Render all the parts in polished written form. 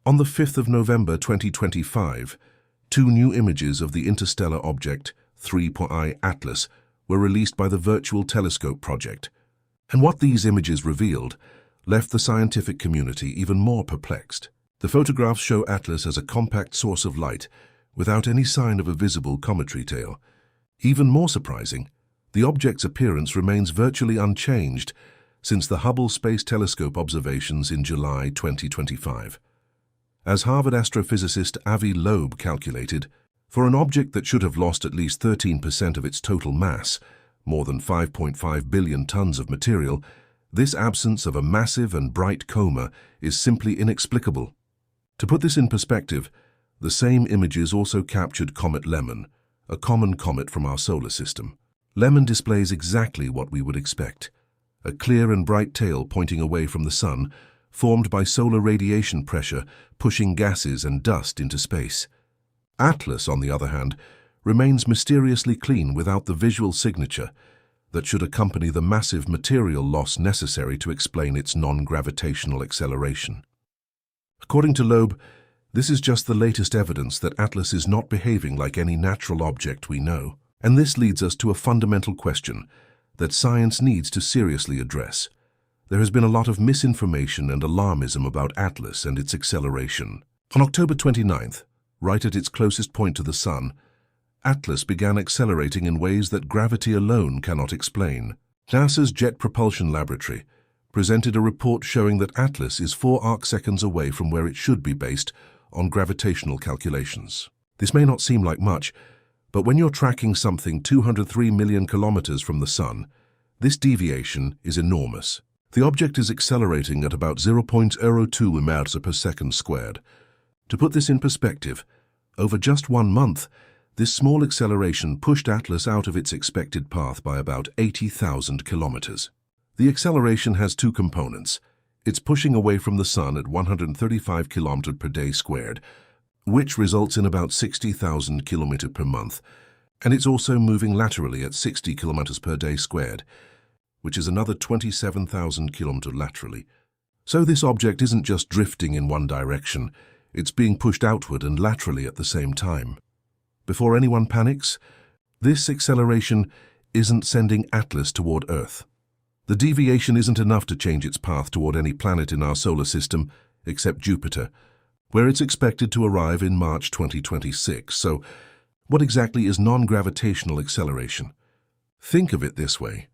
On the 5th of November 2025, two new images of the interstellar object 3.I Atlas were released by the Virtual Telescope Project. And what these images revealed left the scientific community even more perplexed. The photographs show Atlas as a compact source of light without any sign of a visible cometary tail. Even more surprising, the object's appearance remains virtually unchanged since the Hubble Space Telescope observations in July 2025. As Harvard astrophysicist Avi Loeb calculated, for an object that should have lost at least 13% of its total mass, more than 5.5 billion tons of material, this absence of a massive and bright coma is simply inexplicable. To put this in perspective, the same images also captured Comet Lemon, a common comet from our solar system. Lemon displays exactly what we would expect: a clear and bright tail pointing away from the sun, formed by solar radiation pressure pushing gases and dust into space. Atlas, on the other hand, remains mysteriously clean without the visual signature that should accompany the massive material loss necessary to explain its non-gravitational acceleration. According to Loeb, this is just the latest evidence that Atlas is not behaving like any natural object we know. And this leads us to a fundamental question that science needs to seriously address. There has been a lot of misinformation and alarmism about Atlas and its acceleration. On October 29th, right at its closest point to the Sun, Atlas began accelerating in ways that gravity alone cannot explain. NASA's Jet Propulsion Laboratory presented a report showing that Atlas is 4 arcseconds away from where it should be based on gravitational calculations. This may not seem like much, but when you're tracking something 203 million kilometers from the Sun, this deviation is enormous. The object is accelerating at about 0.02 miles per second squared. To put this in perspective, over just 1 month, this small acceleration pushed Atlas out of its expected path by about 80,000 kilometers. The acceleration has two components. It's pushing away from the Sun at 135 kilometers per day squared, which results in about 60,000 kilometers per month, and it's also moving laterally at 60 kilometers per day squared, which is another 27,000 kilometers laterally. So this object isn't just drifting in one direction, it's being pushed outward and laterally at the same time. Before anyone panics, this acceleration isn't sending Atlas toward Earth. The deviation isn't enough to change its path toward any planet in our solar system, except Jupiter, where it's expected to arrive in March 2026. So, what exactly is non-gravitational acceleration? Think of it this way.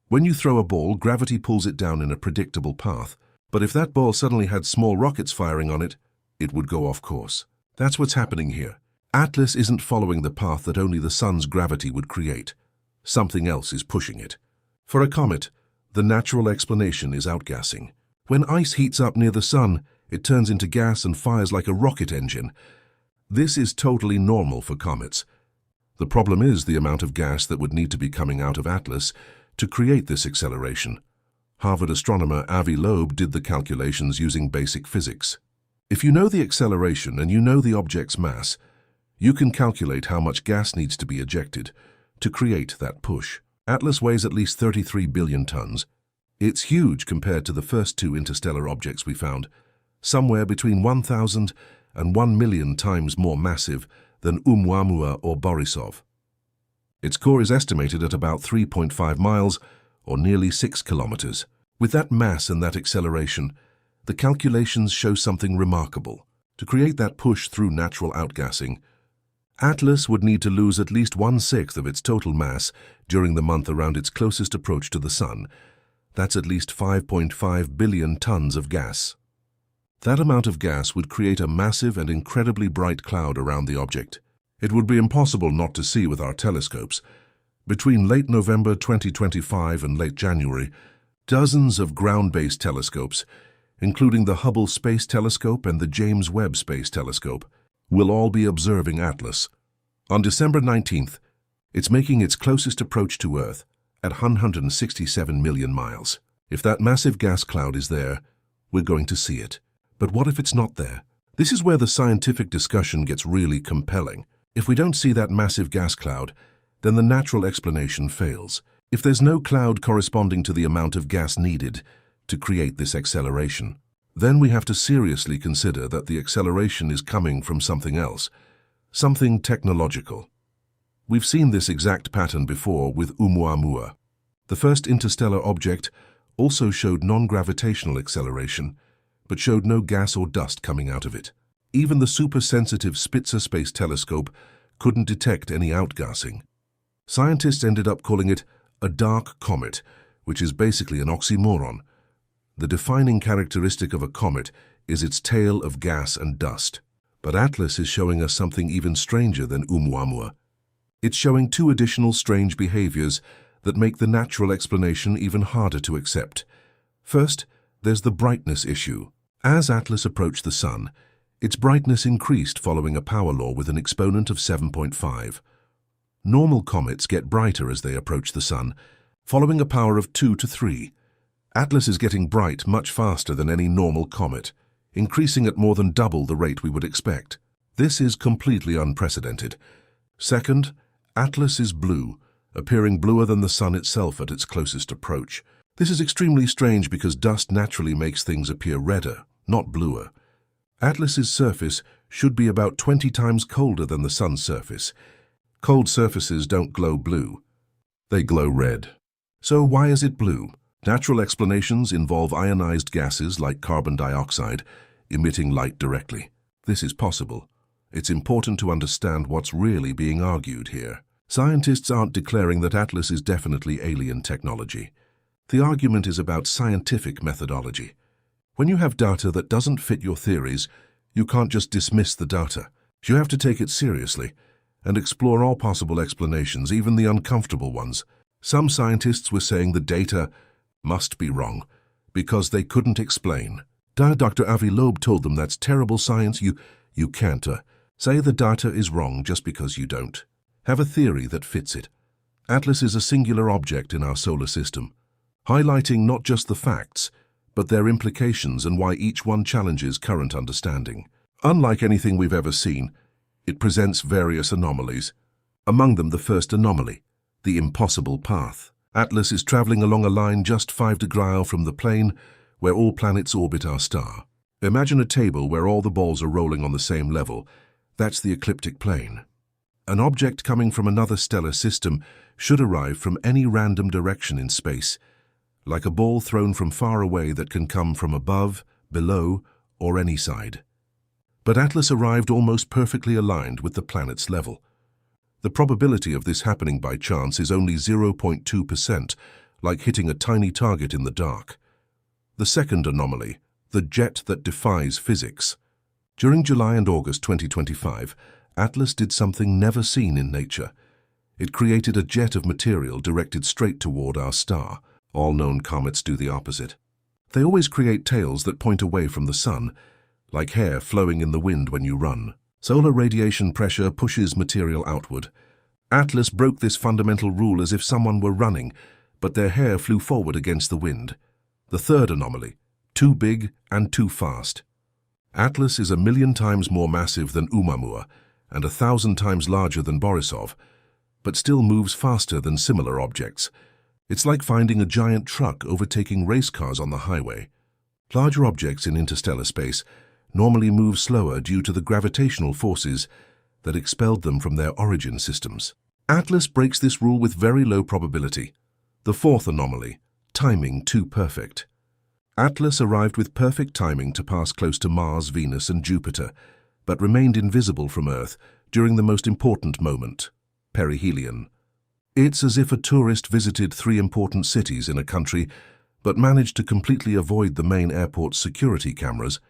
When you throw a ball, gravity pulls it down in a predictable path. But if that ball suddenly had small rockets firing on it, it would go off course. That's what's happening here. Atlas isn't following the path that only the Sun's gravity would create. Something else is pushing it. For a comet, the natural explanation is outgassing. When ice heats up near the Sun, it turns into gas and fires like a rocket engine. This is totally normal for comets. The problem is the amount of gas that would need to be coming out of Atlas to create this acceleration. Harvard astronomer Avi Loeb did the calculations using basic physics. If you know the acceleration and you know the object's mass, you can calculate how much gas needs to be ejected to create that push. Atlas weighs at least 33 billion tons. It's huge compared to the first two interstellar objects we found, somewhere between 1,000 and 1 million times more massive than Oumuamua or Borisov. Its core is estimated at about 3.5 miles, or nearly 6 kilometers. With that mass and that acceleration, the calculations show something remarkable. To create that push through natural outgassing, Atlas would need to lose at least 1/6 of its total mass during the month around its closest approach to the Sun. That's at least 5.5 billion tons of gas. That amount of gas would create a massive and incredibly bright cloud around the object. It would be impossible not to see with our telescopes. Between late November 2025 and late January, dozens of ground-based telescopes, including the Hubble Space Telescope and the James Webb Space Telescope, will all be observing Atlas. On December 19th, it's making its closest approach to Earth at 167 million miles. If that massive gas cloud is there, we're going to see it. But what if it's not there? This is where the scientific discussion gets really compelling. If we don't see that massive gas cloud, then the natural explanation fails. If there's no cloud corresponding to the amount of gas needed to create this acceleration, then we have to seriously consider that the acceleration is coming from something else, something technological. We've seen this exact pattern before with Oumuamua. The first interstellar object also showed non-gravitational acceleration, but showed no gas or dust coming out of it. Even the super-sensitive Spitzer Space Telescope couldn't detect any outgassing. Scientists ended up calling it a dark comet, which is basically an oxymoron. The defining characteristic of a comet is its tail of gas and dust. But Atlas is showing us something even stranger than Oumuamua. It's showing two additional strange behaviors that make the natural explanation even harder to accept. First, there's the brightness issue. As Atlas approached the Sun, its brightness increased following a power law with an exponent of 7.5. Normal comets get brighter as they approach the Sun, following a power of 2 to 3. Atlas is getting bright much faster than any normal comet, increasing at more than double the rate we would expect. This is completely unprecedented. Second, Atlas is blue, appearing bluer than the Sun itself at its closest approach. This is extremely strange because dust naturally makes things appear redder, not bluer. Atlas's surface should be about 20 times colder than the Sun's surface. Cold surfaces don't glow blue. They glow red. So why is it blue? Natural explanations involve ionized gases like carbon dioxide emitting light directly. This is possible. It's important to understand what's really being argued here. Scientists aren't declaring that Atlas is definitely alien technology. The argument is about scientific methodology. When you have data that doesn't fit your theories, you can't just dismiss the data. You have to take it seriously and explore all possible explanations, even the uncomfortable ones. Some scientists were saying the data must be wrong because they couldn't explain. Dr. Avi Loeb told them that's terrible science. You can't say the data is wrong just because you don't have a theory that fits it. Atlas is a singular object in our solar system, highlighting not just the facts, but their implications and why each one challenges current understanding. Unlike anything we've ever seen, it presents various anomalies. Among them, the first anomaly, the impossible path. Atlas is traveling along a line just 5 degrees from the plane where all planets orbit our star. Imagine a table where all the balls are rolling on the same level. That's the ecliptic plane. An object coming from another stellar system should arrive from any random direction in space, like a ball thrown from far away that can come from above, below, or any side. But Atlas arrived almost perfectly aligned with the planet's level. The probability of this happening by chance is only 0.2%, like hitting a tiny target in the dark. The second anomaly, the jet that defies physics. During July and August 2025, Atlas did something never seen in nature. It created a jet of material directed straight toward our star. All known comets do the opposite. They always create tails that point away from the Sun, like hair flowing in the wind when you run. Solar radiation pressure pushes material outward. Atlas broke this fundamental rule as if someone were running, but their hair flew forward against the wind. The third anomaly, too big and too fast. Atlas is 1,000,000 times more massive than Oumuamua and 1,000 times larger than Borisov, but still moves faster than similar objects. It's like finding a giant truck overtaking race cars on the highway. Larger objects in interstellar space normally move slower due to the gravitational forces that expelled them from their origin systems. Atlas breaks this rule with very low probability. The fourth anomaly, timing too perfect. Atlas arrived with perfect timing to pass close to Mars, Venus, and Jupiter, but remained invisible from Earth during the most important moment, perihelion. It's as if a tourist visited 3 important cities in a country, but managed to completely avoid the main airport's security cameras.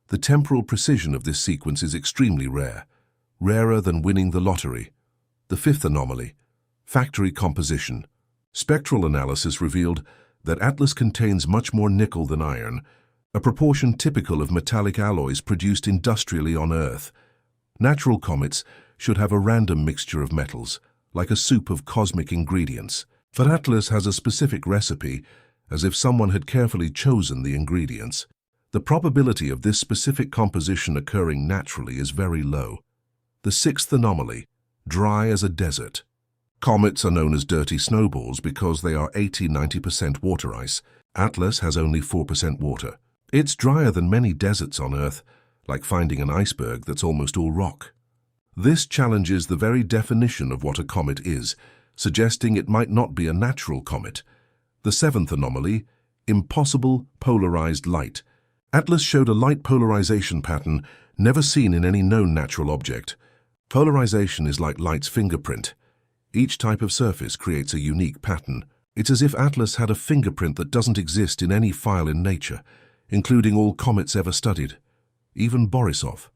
The temporal precision of this sequence is extremely rare, rarer than winning the lottery. The fifth anomaly, factory composition. Spectral analysis revealed that Atlas contains much more nickel than iron, a proportion typical of metallic alloys produced industrially on Earth. Natural comets should have a random mixture of metals, like a soup of cosmic ingredients. But Atlas has a specific recipe, as if someone had carefully chosen the ingredients. The probability of this specific composition occurring naturally is very low. The sixth anomaly, dry as a desert. Comets are known as dirty snowballs because they are 80–90% water ice. Atlas has only 4% water. It's drier than many deserts on Earth, like finding an iceberg that's almost all rock. This challenges the very definition of what a comet is, suggesting it might not be a natural comet. The seventh anomaly, impossible polarized light. Atlas showed a light polarization pattern never seen in any known natural object. Polarization is like light's fingerprint. Each type of surface creates a unique pattern. It's as if Atlas had a fingerprint that doesn't exist in any file in nature, including all comets ever studied, even Borisov.